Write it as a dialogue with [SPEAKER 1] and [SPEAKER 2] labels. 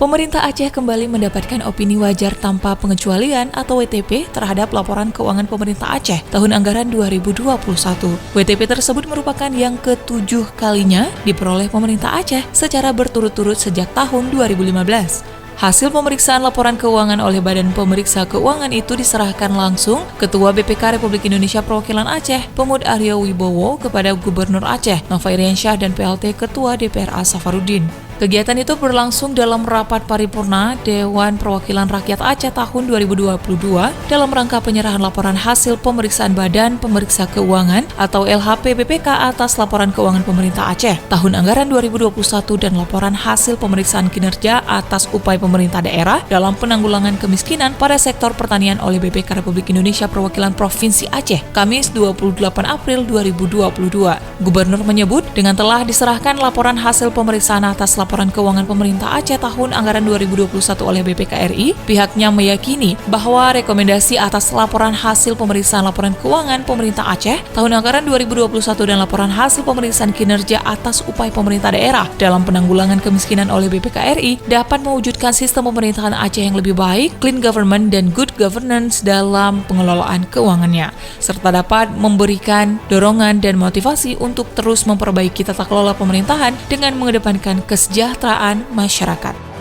[SPEAKER 1] Pemerintah Aceh kembali mendapatkan opini wajar tanpa pengecualian atau WTP terhadap laporan keuangan pemerintah Aceh tahun anggaran 2021. WTP tersebut merupakan yang ke-7 kalinya diperoleh pemerintah Aceh secara berturut-turut sejak tahun 2015. Hasil pemeriksaan laporan keuangan oleh Badan Pemeriksa Keuangan itu diserahkan langsung Ketua BPK Republik Indonesia Perwakilan Aceh, Pemud Aryo Wibowo, kepada Gubernur Aceh, Nova Iriansyah, dan PLT Ketua DPRA Safarudin. Kegiatan itu berlangsung dalam rapat paripurna Dewan Perwakilan Rakyat Aceh tahun 2022 dalam rangka penyerahan laporan hasil pemeriksaan Badan Pemeriksa Keuangan atau LHP BPK atas laporan keuangan pemerintah Aceh tahun anggaran 2021 dan laporan hasil pemeriksaan kinerja atas upaya pemerintah daerah dalam penanggulangan kemiskinan pada sektor pertanian oleh BPK Republik Indonesia Perwakilan Provinsi Aceh, Kamis 28 April 2022. Gubernur menyebut dengan telah diserahkan laporan hasil pemeriksaan atas laporan keuangan pemerintah Aceh tahun anggaran 2021 oleh BPK RI, pihaknya meyakini bahwa rekomendasi atas laporan hasil pemeriksaan laporan keuangan pemerintah Aceh tahun anggaran 2021 dan laporan hasil pemeriksaan kinerja atas upaya pemerintah daerah dalam penanggulangan kemiskinan oleh BPK RI dapat mewujudkan sistem pemerintahan Aceh yang lebih baik, clean government, dan good governance dalam pengelolaan keuangannya, serta dapat memberikan dorongan dan motivasi untuk terus memperbaiki tata kelola pemerintahan dengan mengedepankan kesejahteraan masyarakat.